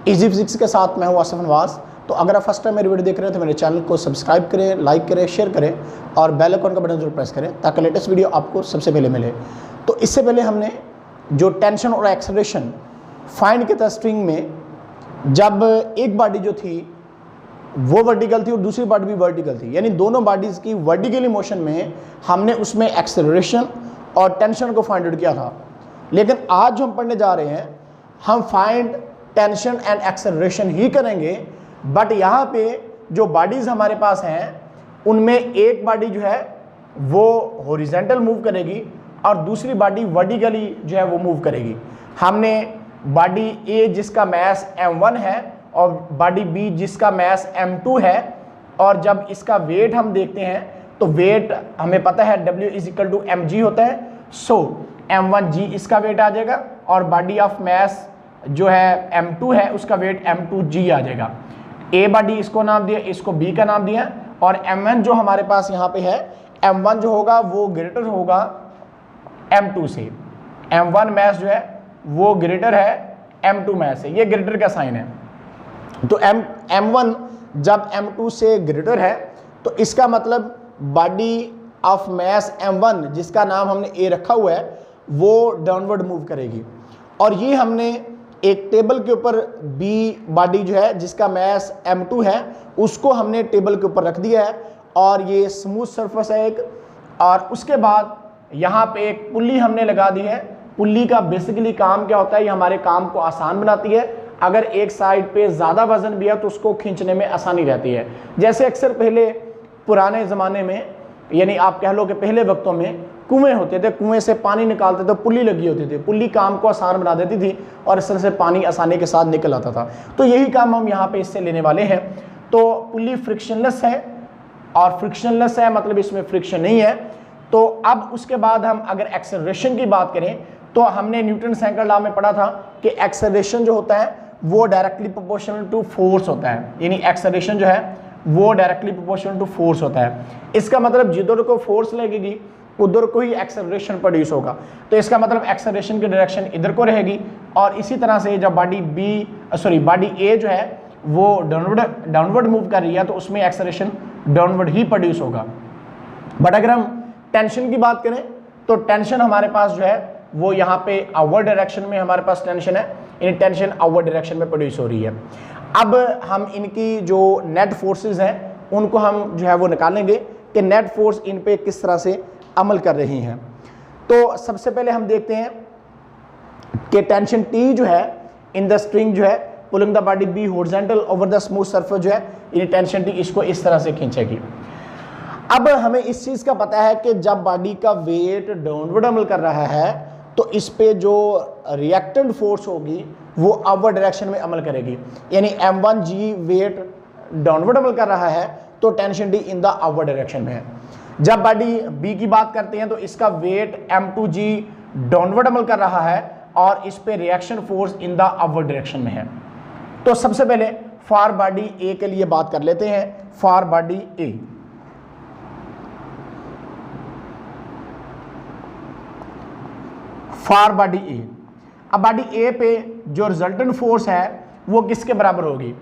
Easy physics के साथ मैं हूँ आसिफ नवाज। तो अगर आप फर्स्ट टाइम मेरी वीडियो देख रहे हैं तो मेरे चैनल को सब्सक्राइब करें, लाइक करें, शेयर करें और बेल आइकन का बटन जरूर प्रेस करें ताकि लेटेस्ट वीडियो आपको सबसे पहले मिले। तो इससे पहले हमने जो टेंशन और एक्सेलरेशन फाइंड किया था स्ट्रिंग में, जब एक बॉडी जो थी वो वर्टिकल थी और दूसरी बॉडी भी वर्टिकल थी, यानी दोनों बॉडीज़ की वर्टिकली मोशन में हमने उसमें एक्सेलरेशन और टेंशन को फाइंड आउट किया था। लेकिन आज जो हम पढ़ने जा रहे हैं हम फाइंड टेंशन एंड एक्सेलरेशन ही करेंगे, बट यहाँ पे जो बॉडीज़ हमारे पास हैं उनमें एक बॉडी जो है वो हॉरिजॉन्टल मूव करेगी और दूसरी बॉडी वर्टिकली जो है वो मूव करेगी। हमने बॉडी ए जिसका मास m1 है और बॉडी बी जिसका मास m2 है, और जब इसका वेट हम देखते हैं तो वेट हमें पता है W = mg होता है। सो m1g इसका वेट आ जाएगा और बॉडी ऑफ मास जो है m2 है उसका वेट m2g आ जाएगा। ए बॉडी इसको नाम दिया, इसको बी का नाम दिया, और m1 जो हमारे पास यहाँ पे है, m1 जो होगा वो ग्रेटर होगा m2 से। m1 मास जो है वो ग्रेटर है m2 मास से, ये ग्रेटर का साइन है। तो m1 जब m2 से ग्रेटर है तो इसका मतलब बॉडी ऑफ मास m1 जिसका नाम हमने ए रखा हुआ है वो डाउनवर्ड मूव करेगी। और ये हमने एक टेबल के ऊपर बी बॉडी जो है जिसका मास m2 है उसको हमने टेबल के ऊपर रख दिया है, और ये स्मूथ सरफेस है एक। और उसके बाद यहाँ पे एक पुल्ली हमने लगा दी है। पुल्ली का बेसिकली काम क्या होता है, ये हमारे काम को आसान बनाती है। अगर एक साइड पे ज़्यादा वजन भी है तो उसको खींचने में आसानी रहती है। जैसे अक्सर पहले पुराने ज़माने में, यानी आप कह लो कि पहले वक्तों में कुएं होते थे, कुएं से पानी निकालते थे, पुल्ली लगी होती थी, पुल्ली काम को आसान बना देती थी और इस तरह से पानी आसानी के साथ निकल आता था। तो यही काम हम यहाँ पे इससे लेने वाले हैं। तो पुल्ली फ्रिक्शनलेस है, और फ्रिक्शनलेस है मतलब इसमें फ्रिक्शन नहीं है। तो अब उसके बाद हम अगर एक्सेलरेशन की बात करें तो हमने न्यूटन सेकंड लॉ में पढ़ा था कि एक्सेलरेशन जो होता है वो डायरेक्टली प्रोपोर्शनल टू फोर्स होता है, यानी एक्सेलरेशन जो है वो डायरेक्टली प्रोपोर्शनल टू फोर्स होता है। इसका मतलब जिधर को फोर्स लगेगी उधर को ही एक्सेलरेशन प्रोड्यूस होगा। तो इसका मतलब एक्सेलरेशन की डायरेक्शन इधर को रहेगी, और इसी तरह से जब बॉडी ए जो है वो डाउनवर्ड मूव कर रही है तो उसमें एक्सेलरेशन डाउनवर्ड ही प्रोड्यूस होगा। बट अगर हम टेंशन की बात करें तो टेंशन हमारे पास जो है वो यहाँ पे आउटवर्ड डायरेक्शन में हमारे पास टेंशन है, यानी टेंशन आउटवर्ड डायरेक्शन में प्रोड्यूस हो रही है। अब हम इनकी जो नेट फोर्सेस हैं उनको हम जो है वो निकालेंगे कि नेट फोर्स इन पे किस तरह से अमल कर रही हैं। तो सबसे पहले हम देखते हैं कि टेंशन T जो है इन द स्ट्रिंग जो है pulling the body B horizontal over the smooth surface जो है, यानी टेंशन T इसको इस तरह से खींचेगी। अब हमें इस चीज़ का पता है कि जब बॉडी का वेट डाउनवर्ड अमल कर रहा है तो इस पे जो रिएक्टेंट फोर्स होगी वो अपवर्ड डायरेक्शन में अमल करेगी, यानी m1g वेट डाउनवर्ड अमल कर रहा है तो tension T in the upward direction में है। जब बॉडी बी की बात करते हैं तो इसका वेट m2g डाउनवर्ड अमल कर रहा है और इस पे reaction force in the upward direction में है। तो सबसे पहले फॉर बॉडी ए के लिए बात कर लेते हैं। For body A, for body A, अब बॉडी ए पे जो रिजल्टेंट फोर्स है वो किसके बराबर होगी?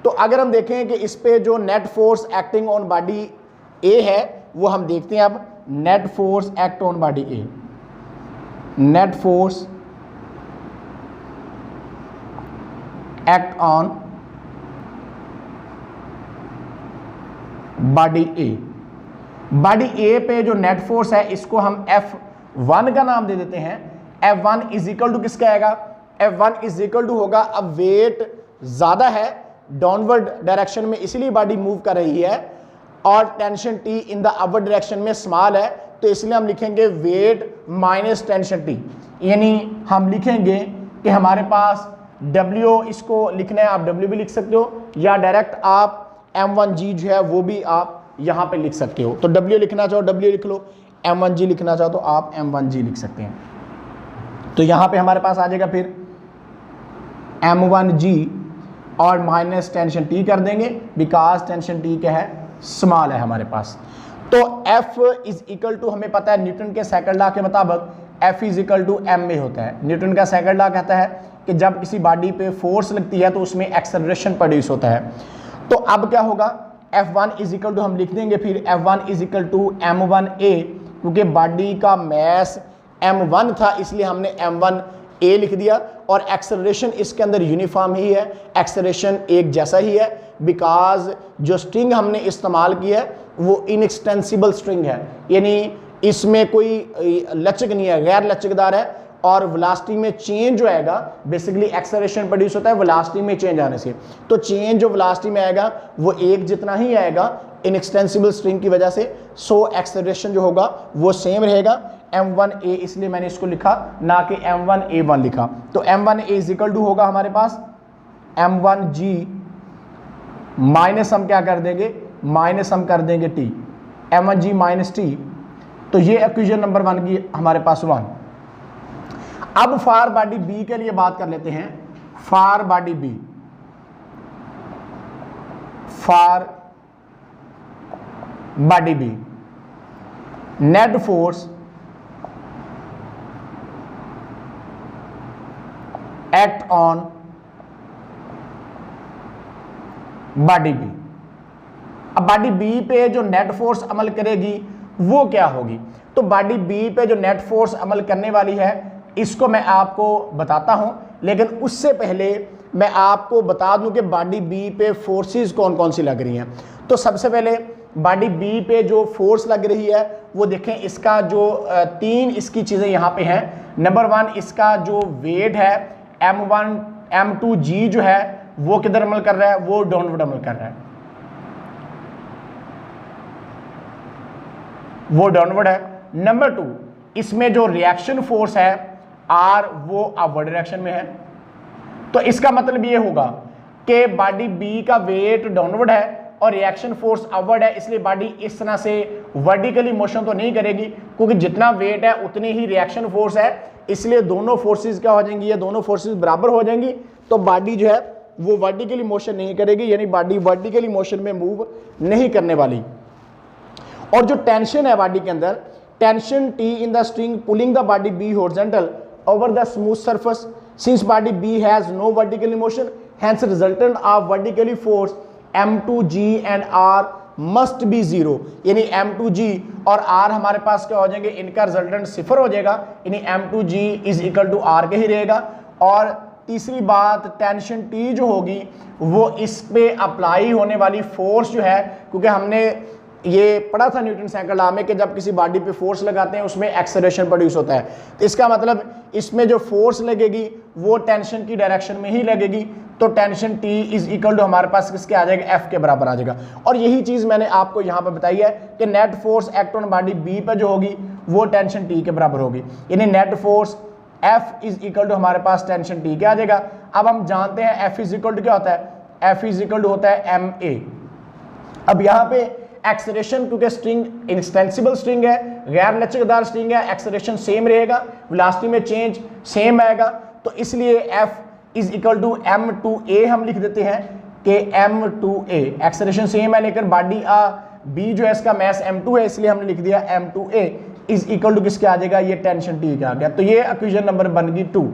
तो अगर हम देखें कि इस पे जो net force acting on body A है वो हम देखते हैं। अब net force act on body A, net force act on body A. Body A पे जो नेट फोर्स है इसको हम F1 का नाम दे देते हैं। F1 = किसका आएगा? F1 = होगा, अब वेट ज़्यादा है डाउनवर्ड डायरेक्शन में इसलिए बॉडी मूव कर रही है, और tension T in the upward direction में स्मॉल है तो इसलिए हम लिखेंगे वेट माइनस टेंशन T, यानी हम लिखेंगे कि हमारे पास W, इसको लिखना है आप W भी लिख सकते हो, या डायरेक्ट आप m1g जो है वो भी आप यहाँ पे लिख सकते हो। तो W लिखना चाहो W लिख लो, m1g लिखना चाहो तो आप m1g लिख सकते हैं। तो यहाँ पे हमारे पास आ जाएगा फिर m1g और माइनस टेंशन T कर देंगे, बिकॉज टेंशन T क्या है? स्मॉल है हमारे पास। तो F = हमें पता है न्यूटन के सेकंड लॉ के मुताबिक F = ma होता है। न्यूटन का सेकंड लॉ कहता है कि जब किसी बॉडी पे फोर्स लगती है तो उसमें एक्सेलरेशन प्रोड्यूस होता है। तो अब क्या होगा, F1 इज इक्वल टू हम लिख देंगे फिर F1 is equal to M1A, क्योंकि बॉडी का मैस M1 था इसलिए हमने M1A लिख दिया, और एक्सेलरेशन इसके अंदर यूनिफॉर्म ही है, एक्सेलरेशन एक जैसा ही है, बिकॉज जो स्ट्रिंग हमने इस्तेमाल की है वो इनएक्सटेंसिबल स्ट्रिंग है, यानी इसमें कोई लचक नहीं है, गैर लचकदार है। और वेलोसिटी में चेंज जो आएगा, बेसिकली एक्सेलरेशन प्रोड्यूस होता है वेलोसिटी में चेंज आने से, तो चेंज जो वेलोसिटी में आएगा वो एक जितना ही आएगा इनएक्सटेंसिबल स्ट्रिंग की वजह से। सो एक्सेलरेशन जो होगा वो सेम रहेगा M1A, इसलिए मैंने इसको लिखा ना कि M1A1 लिखा। तो M1A इज इक्वल टू होगा हमारे पास M1G माइनस हम क्या कर देंगे, माइनस हम कर देंगे T, M1G माइनस T। तो ये इक्वेशन नंबर 1 की हमारे पास 1। अब फॉर बॉडी बी के लिए बात कर लेते हैं। For body B, for body B net force act on body B. अब बॉडी बी पे जो नेट फोर्स अमल करेगी वो क्या होगी, तो बॉडी बी पे जो नेट फोर्स अमल करने वाली है इसको मैं आपको बताता हूं, लेकिन उससे पहले मैं आपको बता दूं कि बॉडी बी पे फोर्सेस कौन कौन सी लग रही हैं। तो सबसे पहले बॉडी बी पे जो फोर्स लग रही है वो देखें, इसका जो 3 इसकी चीज़ें यहाँ पे हैं। नंबर 1 इसका जो वेट है M1 M2G जो है वो किधर अमल कर रहा है, वो डाउनवर्ड अमल कर रहा है, वो डाउनवर्ड है। नंबर 2 इसमें जो रिएक्शन फोर्स है R वो अपवर्ड डायरेक्शन में है। तो इसका मतलब ये होगा कि बॉडी बी का वेट डाउनवर्ड है और रिएक्शन फोर्स अपवर्ड है, इसलिए बॉडी इस तरह से वर्टिकली मोशन तो नहीं करेगी, क्योंकि जितना वेट है उतनी ही रिएक्शन फोर्स है, इसलिए दोनों फोर्सेस क्या हो जाएंगी, ये दोनों फोर्सेस बराबर हो जाएंगी। तो बॉडी जो है वो वर्टिकली मोशन नहीं करेगी, यानी बॉडी वर्टिकली मोशन में मूव नहीं करने वाली। और जो टेंशन है बॉडी के अंदर, tension T in the string pulling the body B horizontal over the smooth surface, since body B has no vertical motion, hence resultant of vertically force M2G and R must be 0, यानी M2G और R हमारे पास क्या हो जाएंगे, इनका resultant 0 हो जाएगा, यानी M2G is equal to R के ही रहेगा। और तीसरी बात, टेंशन T जो होगी वो इस पे अप्लाई होने वाली फोर्स जो है, क्योंकि हमने ये पढ़ा था न्यूटन सेकंड लॉ में कि जब किसी बॉडी पे फोर्स लगाते हैं उसमें एक्सेलरेशन प्रोड्यूस होता है, तो इसका मतलब इसमें जो फोर्स लगेगी वो टेंशन की डायरेक्शन में ही लगेगी। तो tension T is equal to हमारे पास किसके आ जाएगा, F के बराबर आ जाएगा। और यही चीज़ मैंने आपको यहाँ पर बताई है कि net force act on body B पर जो होगी वो टेंशन T के बराबर होगी, यानी net force F is equal to हमारे पास टेंशन T के आ जाएगा। अब हम जानते हैं F इज इक्वल टू क्या होता है, F इज इक्वल टू होता है MA। अब यहाँ पे एक्सेलरेशन, क्योंकि स्ट्रिंग इनएक्सटेंसिबल स्ट्रिंग है, गैर लचकदार स्ट्रिंग है, एक्सेलरेशन सेम रहेगा, वेलोसिटी में चेंज सेम आएगा, तो इसलिए F is equal to M2A हम लिख देते हैं कि M2A एक्सेलरेशन सेम है, लेकिन बॉडी B जो है इसका मैस M2 है, इसलिए हमने लिख दिया M2A इज इक्वल टू किसके आ जाएगा, ये टेंशन T का आ गया। तो ये इक्वेशन नंबर बन गई 2।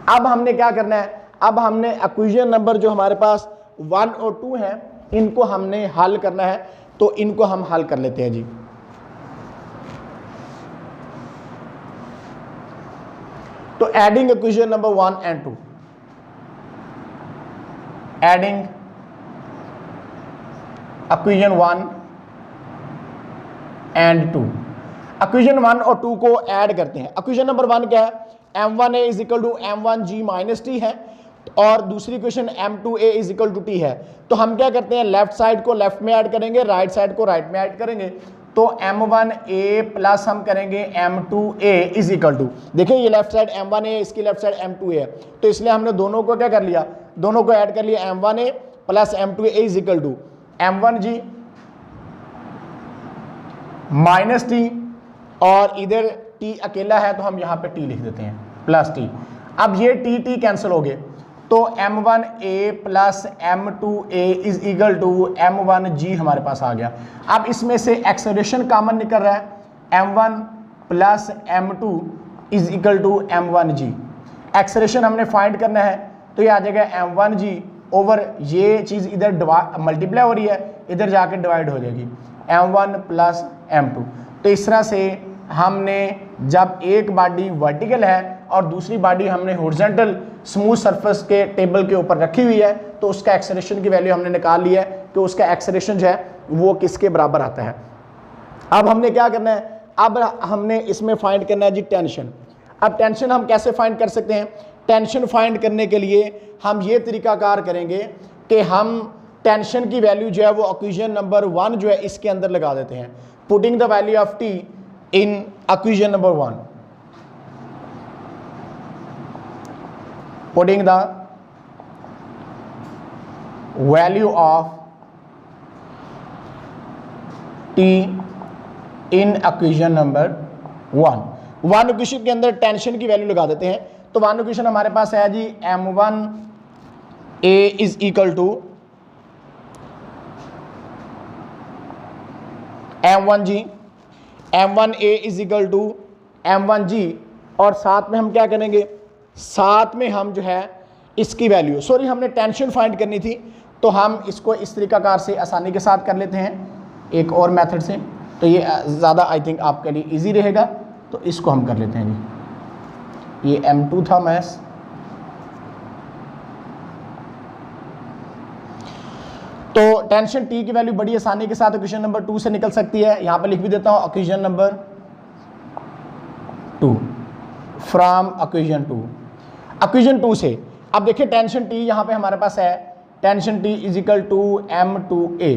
अब हमने क्या करना है, अब हमने इक्वेशन नंबर जो हमारे पास 1 और 2 है इनको हमने हल करना है, तो इनको हम हल कर लेते हैं जी। तो adding equation number 1 and 2, adding equation 1 and 2, equation 1 और 2 को ऐड करते हैं। इक्वेशन नंबर 1 क्या है, M1A is equal to M1G minus T है, और दूसरी equation M2A is equal to T है। तो हम क्या करते हैं, लेफ्ट साइड को लेफ्ट में ऐड करेंगे, राइट साइड को राइट में ऐड करेंगे। तो M1A प्लस हम करेंगे M2A इज इक्वल टू, देखिए ये लेफ्ट साइड M1A, इसकी लेफ्ट साइड M2A है, तो इसलिए हमने दोनों को क्या कर लिया, दोनों को ऐड कर लिया, M1A plus M2A is equal to M1G minus T, और इधर T अकेला है तो हम यहाँ पे T लिख देते हैं प्लस T। अब ये T कैंसिल हो गए, तो M1A plus M2A is equal to M1G हमारे पास आ गया। अब इसमें से एक्सेलरेशन कॉमन निकल रहा है, M1 plus M2 is equal to M1G। Acceleration हमने फाइंड करना है तो ये आ जाएगा m1g ओवर ये चीज़ इधर मल्टीप्लाई हो रही है, इधर जाके डिवाइड हो जाएगी m1 प्लस m2। तो इस तरह से हमने जब एक बॉडी वर्टिकल है और दूसरी बॉडी हमने हॉरिजॉन्टल स्मूथ सरफेस के टेबल के ऊपर रखी हुई है तो उसका एक्सेलरेशन की वैल्यू हमने निकाल ली है कि उसका एक्सेलरेशन जो है वो किसके बराबर आता है। अब हमने क्या करना है, अब हमने इसमें फाइंड करना है जी टेंशन। अब टेंशन हम कैसे फाइंड कर सकते हैं? टेंशन फाइंड करने के लिए हम ये तरीकाकार करेंगे कि हम टेंशन की वैल्यू जो है वो इक्वेशन नंबर 1 जो है इसके अंदर लगा देते हैं। Putting the value of T in equation number 1, putting the value of T in equation number 1 equation के अंदर टेंशन की वैल्यू लगा देते हैं। तो 1 इक्वेशन हमारे पास है जी m1a is equal to m1g, m1a is equal to m1g और साथ में हम क्या करेंगे, साथ में हम जो है इसकी वैल्यू, सॉरी हमने टेंशन फाइंड करनी थी तो हम इसको इस तरीकाकार से आसानी के साथ कर लेते हैं एक और मेथड से, तो ये ज़्यादा आई थिंक आपके लिए इजी रहेगा। तो इसको हम कर लेते हैं जी, ये m2 था मैथ्स, तो टेंशन t की वैल्यू बड़ी आसानी के साथ इक्वेशन नंबर 2 से निकल सकती है। यहाँ पे लिख भी देता हूँ इक्वेशन नंबर 2 फ्रॉम इक्वेशन 2 से। अब देखिए टेंशन t यहाँ पे हमारे पास है, tension t is equal to m2a,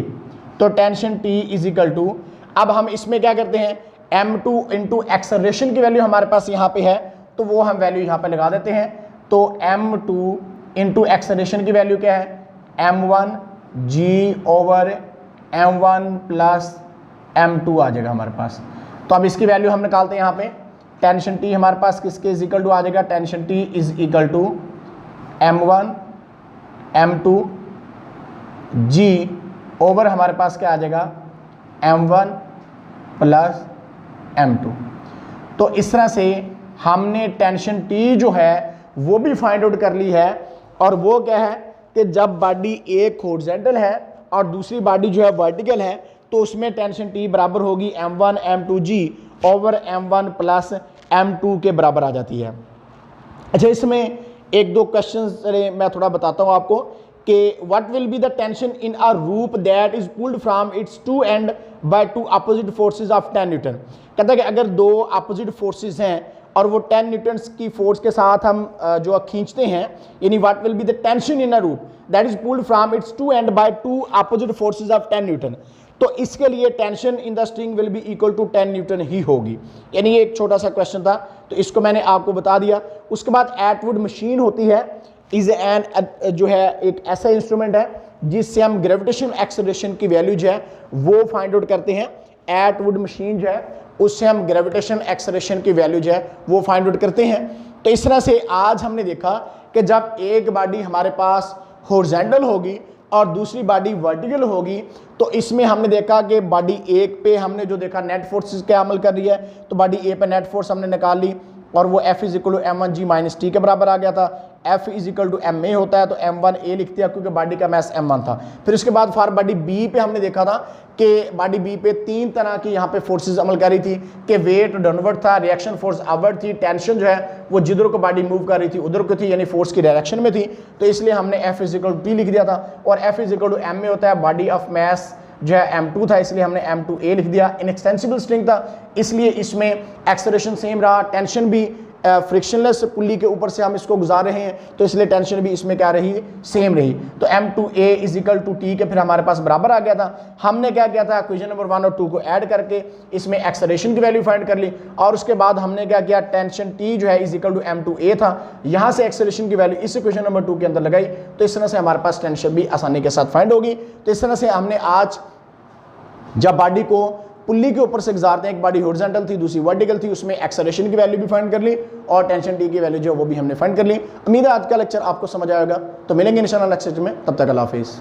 तो tension t is equal to, अब हम इसमें क्या करते हैं m2 इंटू एक्सेलरेशन की वैल्यू हमारे पास यहाँ पे है तो वो हम वैल्यू यहाँ पे लगा देते हैं। तो m2 इंटू एक्सेलरेशन की वैल्यू क्या है, m1g over m1 plus m2 आ जाएगा हमारे पास। तो अब इसकी वैल्यू हम निकालते हैं यहाँ पे, टेंशन t हमारे पास किसके इज इक्वल टू आ जाएगा, tension t is equal to m1 m2 g over हमारे पास क्या आ जाएगा m1 प्लस m2। तो इस तरह से हमने टेंशन t जो है वो भी फाइंड आउट कर ली है। और वो क्या है कि जब बॉडी एक हॉरिजॉन्टल है और दूसरी बॉडी जो है वर्टिकल है तो उसमें टेंशन t बराबर होगी m1 m2g over m1 plus m2 के बराबर आ जाती है। अच्छा, इसमें एक दो क्वेश्चन मैं थोड़ा बताता हूँ आपको कि what will be the tension in a rope that is pulled from its two end by two opposite forces of 10 newton. कहता है कि अगर दो अपोजिट फोर्सेस हैं और वो 10 न्यूटन्स की फोर्स के साथ हम जो खींचते हैं, यानी what will be the tension in a rope that is pulled from its two end by two opposite forces of 10 newton. तो इसके लिए tension in the string will be equal to 10 newton ही होगी। यानी ये एक छोटा सा क्वेश्चन था तो इसको मैंने आपको बता दिया। उसके बाद एटवुड मशीन होती है, इज एन जो है एक ऐसा इंस्ट्रूमेंट है जिससे हम ग्रेविटेशन एक्सेलरेशन की वैल्यू जो है वो फाइंड आउट करते हैं। एटवुड मशीन जो है उससे हम ग्रेविटेशन एक्सेलरेशन की वैल्यू जो है वो फाइंड आउट करते हैं। तो इस तरह से आज हमने देखा कि जब एक बॉडी हमारे पास हॉरिजॉन्टल होगी और दूसरी बॉडी वर्टिकल होगी तो इसमें हमने देखा कि बॉडी एक पे हमने जो देखा नेट फोर्सेस क्या अमल कर रही है, तो बॉडी ए पे नेट फोर्स हमने निकाल ली और वो F is equal to m1g minus T के बराबर आ गया था। F is equal to ma होता है तो m1a लिख दिया क्योंकि बॉडी का मैस m1 था। फिर उसके बाद फॉर बॉडी B पे हमने देखा था कि बॉडी B पे तीन तरह की यहाँ पे फोर्सेस अमल कर रही थी कि वेट डाउनवर्ड था, रिएक्शन फोर्स अपवर्ड थी, टेंशन जो है वो जिधर को बॉडी मूव कर रही थी उधर को थी, यानी फोर्स की डायरेक्शन में थी। तो इसलिए हमने F is equal to T लिख दिया था और F is equal to ma होता है, बॉडी ऑफ मैस जो है m2 था इसलिए हमने m2a लिख दिया। इनएक्सटेंसिबल स्ट्रिंग था इसलिए इसमें एक्सेलरेशन सेम रहा, टेंशन भी फ्रिक्शनलेस पुल्ली के ऊपर से हम इसको गुजार रहे हैं तो इसलिए टेंशन भी इसमें क्या रही, सेम रही। तो m2a is equal to T के फिर हमारे पास बराबर आ गया था। हमने क्या किया था, इक्वेशन नंबर 1 और 2 को ऐड करके इसमें एक्सेलरेशन की वैल्यू फाइंड कर ली और उसके बाद हमने क्या किया, टेंशन t जो है इज इक्वल टू m2a था, यहाँ से एक्सेलरेशन की वैल्यू इस इक्वेशन नंबर 2 के अंदर लगाई। तो इस तरह से हमारे पास टेंशन भी आसानी के साथ फाइंड होगी। तो इस तरह से हमने आज जब बॉडी को पुल्ली के ऊपर से गुजारते हैं, एक बॉडी हॉरिजॉन्टल थी दूसरी वर्टिकल थी, उसमें एक्सेलरेशन की वैल्यू भी फाइंड कर ली और टेंशन टी की वैल्यू जो वो भी हमने फाइंड कर ली। उम्मीद है आज का लेक्चर आपको समझ आएगा। तो मिलेंगे इंशाल्लाह नेक्स्ट लेक्चर में, तब तक अल्लाह हाफिज़।